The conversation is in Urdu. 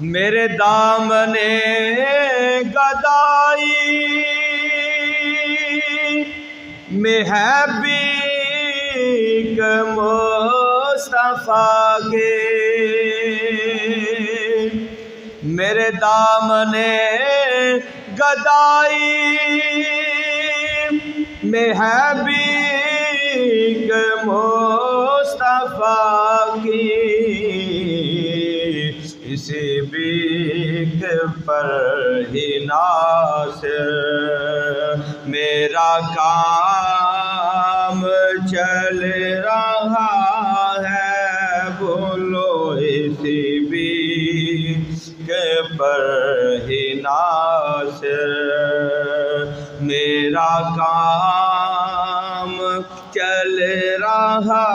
میرے دامنے گدائی میں ہے بیک مصطفیٰ کے، میرے دامنے گدائی میں ہے بیک مصطفیٰ کی، اسی بیک پر ہی ناصر میرا کام چل رہا ہے، بولو اسی بیک پر ہی ناصر میرا کام چل رہا